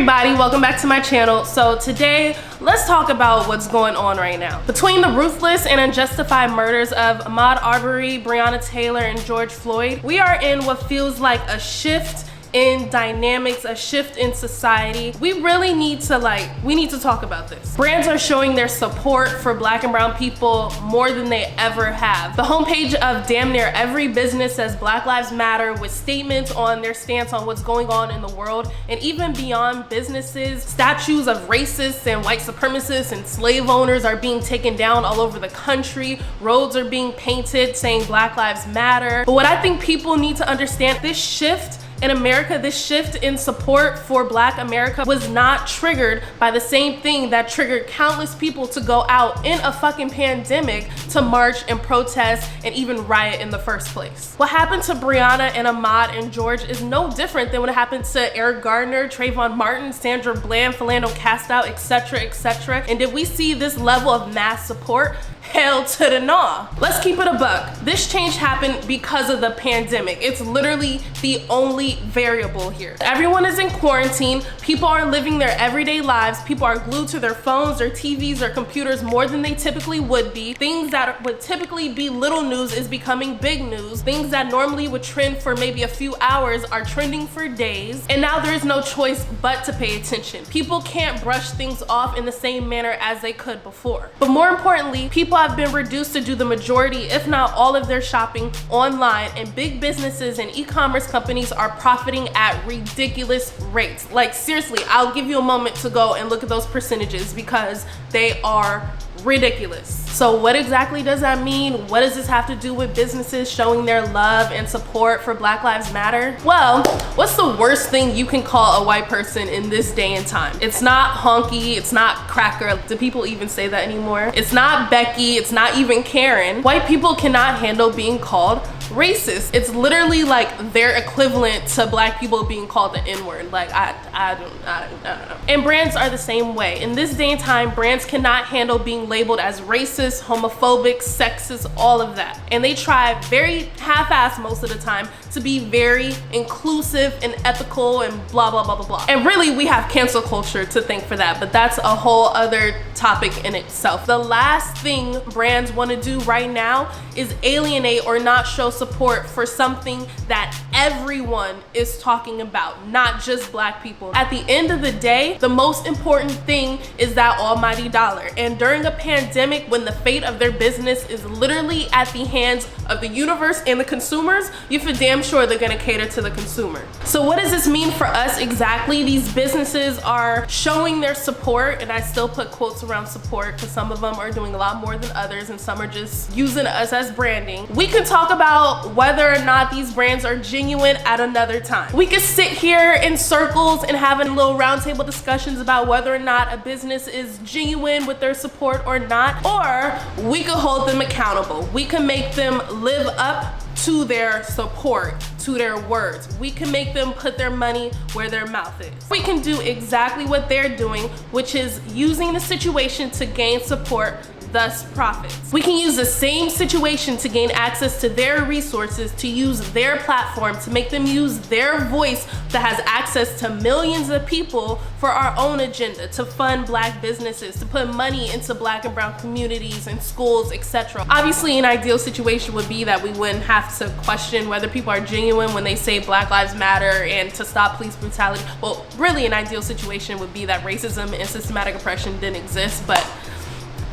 everybody, welcome back to my channel. So today, let's talk about what's going on right now. Between the ruthless and unjustified murders of Ahmaud Arbery, Breonna Taylor, and George Floyd, we are in what feels like a shift in dynamics, a shift in society. We really need to we need to talk about this. Brands are showing their support for Black and brown people more than they ever have. The homepage of damn near every business says Black Lives Matter, with statements on their stance on what's going on in the world. And even beyond businesses, statues of racists and white supremacists and slave owners are being taken down all over the country. Roads are being painted saying Black Lives Matter. But what I think people need to understand, this shift in America, this shift in support for Black America was not triggered by the same thing that triggered countless people to go out in a fucking pandemic to march and protest and even riot in the first place. What happened to Breonna and Ahmaud and George is no different than what happened to Eric Gardner, Trayvon Martin, Sandra Bland, Philando Castile, etc., etc. And did we see this level of mass support? Hell to the nah. Let's keep it a buck. This change happened because of the pandemic. It's literally the only variable here. Everyone is in quarantine. People are living their everyday lives. People are glued to their phones, their TVs, their computers more than they typically would be. Things that would typically be little news is becoming big news. Things that normally would trend for maybe a few hours are trending for days. And now there is no choice but to pay attention. People can't brush things off in the same manner as they could before. But more importantly, people have been reduced to do the majority, if not all, of their shopping online, and big businesses and e-commerce companies are profiting at ridiculous rates. Like seriously, I'll give you a moment to go and look at those percentages because they are ridiculous. So what exactly does that mean? What does this have to do with businesses showing their love and support for Black Lives Matter? Well, what's the worst thing you can call a white person in this day and time? It's not honky, it's not cracker. Do people even say that anymore? It's not Becky, it's not even Karen. White people cannot handle being called racist. It's literally like their equivalent to Black people being called the N-word. Like I don't know. And brands are the same way. In this day and time, brands cannot handle being labeled as racist, homophobic, sexist, all of that. And they try very half-assed most of the time to be very inclusive and ethical and blah, blah, blah, blah, blah. And really, we have cancel culture to thank for that, but that's a whole other topic in itself. The last thing brands want to do right now is alienate or not show support for something that everyone is talking about, not just Black people. At the end of the day, the most important thing is that almighty dollar. And during a pandemic, when the fate of their business is literally at the hands of the universe and the consumers, you for damn sure they're gonna cater to the consumer. So what does this mean for us exactly? These businesses are showing their support, and I still put quotes around support because some of them are doing a lot more than others and some are just using us as branding. We can talk about whether or not these brands are genuine at another time. We could sit here in circles and having little roundtable discussions about whether or not a business is genuine with their support or not, or we could hold them accountable. We can make them live up to their support, to their words. We can make them put their money where their mouth is. We can do exactly what they're doing, which is using the situation to gain support, thus profits. We can use the same situation to gain access to their resources, to use their platform, to make them use their voice that has access to millions of people for our own agenda, to fund Black businesses, to put money into Black and brown communities and schools, etc. Obviously, an ideal situation would be that we wouldn't have to question whether people are genuine when they say Black Lives Matter and to stop police brutality. Well, really an ideal situation would be that racism and systematic oppression didn't exist, but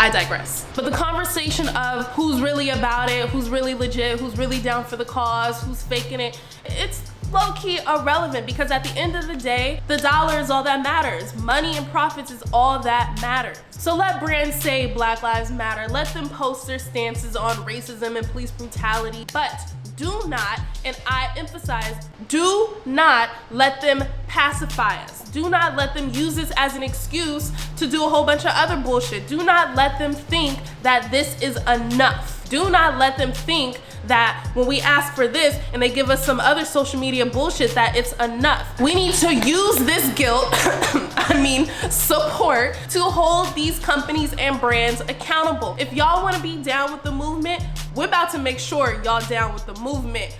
I digress. But the conversation of who's really about it, who's really legit, who's really down for the cause, who's faking it, it's low-key irrelevant because at the end of the day, the dollar is all that matters. Money and profits is all that matters. So let brands say Black Lives Matter. Let them post their stances on racism and police brutality, but do not, and I emphasize, do not let them pacify us. Do not let them use this as an excuse to do a whole bunch of other bullshit. Do not let them think that this is enough. Do not let them think that when we ask for this and they give us some other social media bullshit that it's enough. We need to use this guilt, support, to hold these companies and brands accountable. If y'all want to be down with the movement, we're about to make sure y'all down with the movement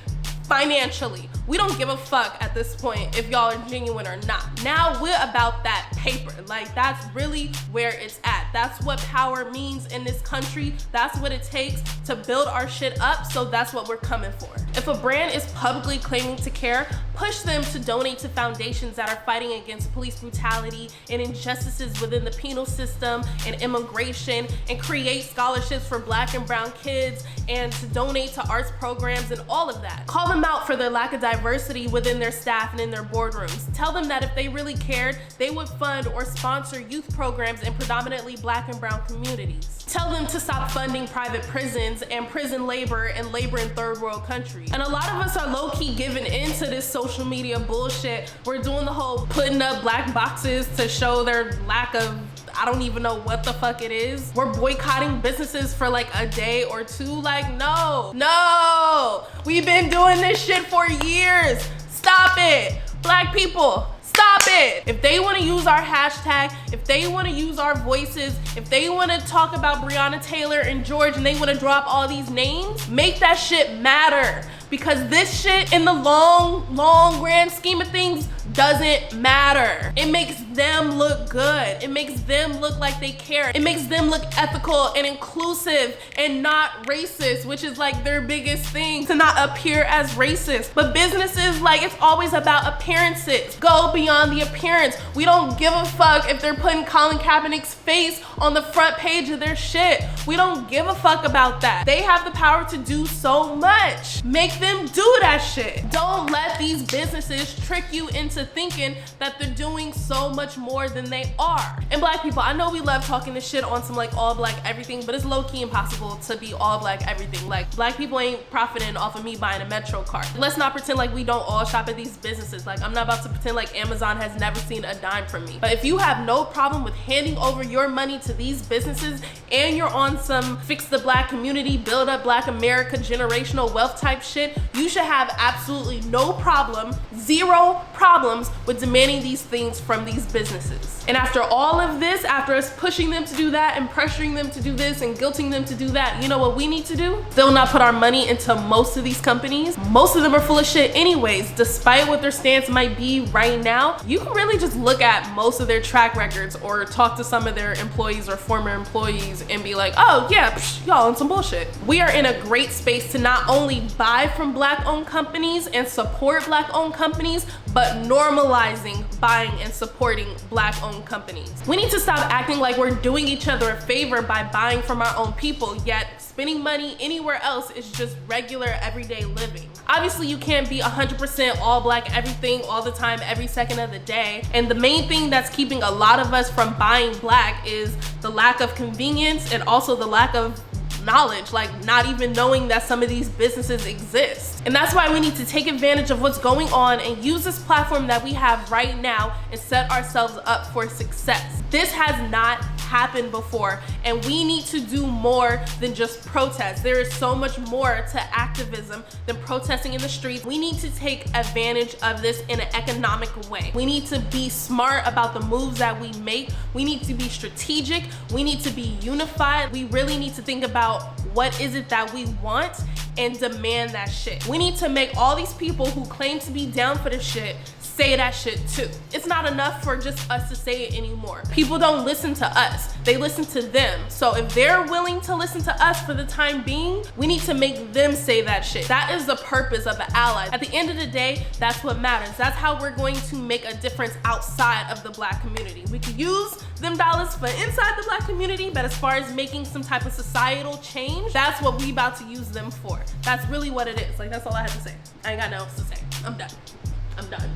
financially. We don't give a fuck at this point if y'all are genuine or not. Now we're about that paper. Like, that's really where it's at. That's what power means in this country. That's what it takes to build our shit up, so that's what we're coming for. If a brand is publicly claiming to care, push them to donate to foundations that are fighting against police brutality and injustices within the penal system and immigration, and create scholarships for Black and brown kids, and to donate to arts programs and all of that. Call them out for their lack of diversity within their staff and in their boardrooms. Tell them that if they really cared, they would fund or sponsor youth programs in predominantly Black and brown communities. Tell them to stop funding private prisons and prison labor and labor in third world countries. And a lot of us are low-key giving into this social media bullshit. We're doing the whole putting up black boxes to show their lack of, I don't even know what the fuck it is. We're boycotting businesses for like a day or two. Like, no, we've been doing this shit for years. Stop it, Black people. Stop it. If they want to use our hashtag, if they want to use our voices, if they want to talk about Breonna Taylor and George and they want to drop all these names, make that shit matter. Because this shit in the long grand scheme of things doesn't matter. It makes them look good. It makes them look like they care. It makes them look ethical and inclusive and not racist, which is like their biggest thing, to not appear as racist. But businesses, like, it's always about appearances. Go beyond the appearance. We don't give a fuck if they're putting Colin Kaepernick's face on the front page of their shit. We don't give a fuck about that. They have the power to do so much. Make them do that shit. Don't let these businesses trick you into thinking that they're doing so much more than they are. And Black people, I know we love talking this shit on some like all Black everything, but it's low-key impossible to be all Black everything. Like, Black people ain't profiting off of me buying a Metro card. Let's not pretend like we don't all shop at these businesses. Like, I'm not about to pretend like Amazon has never seen a dime from me. But if you have no problem with handing over your money to these businesses and you're on some fix the Black community, build up Black America generational wealth type shit, you should have absolutely no problem, zero problems with demanding these things from these businesses. And after all of this, after us pushing them to do that and pressuring them to do this and guilting them to do that, you know what we need to do? Still not put our money into most of these companies. Most of them are full of shit anyways. Despite what their stance might be right now, you can really just look at most of their track records or talk to some of their employees or former employees and be like, oh yeah, y'all on some bullshit. We are in a great space to not only buy from Black-owned companies and support Black-owned companies, but normalizing buying and supporting Black-owned companies. We need to stop acting like we're doing each other a favor by buying from our own people, yet spending money anywhere else is just regular everyday living. Obviously, you can't be 100% all Black everything all the time, every second of the day. And the main thing that's keeping a lot of us from buying Black is the lack of convenience and also the lack of knowledge, like not even knowing that some of these businesses exist. And that's why we need to take advantage of what's going on and use this platform that we have right now and set ourselves up for success. This has not happened before, and we need to do more than just protest. There is so much more to activism than protesting in the streets. We need to take advantage of this in an economic way. We need to be smart about the moves that we make. We need to be strategic. We need to be unified. We really need to think about what is it that we want and demand that shit. We need to make all these people who claim to be down for the shit say that shit too. It's not enough for just us to say it anymore. People don't listen to us, they listen to them. So if they're willing to listen to us for the time being, we need to make them say that shit. That is the purpose of an ally. At the end of the day, that's what matters. That's how we're going to make a difference outside of the Black community. We could use them dollars for inside the Black community, but as far as making some type of societal change, that's what we about to use them for. That's really what it is. Like, that's all I have to say. I ain't got nothing else to say. I'm done.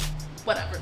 Whatever.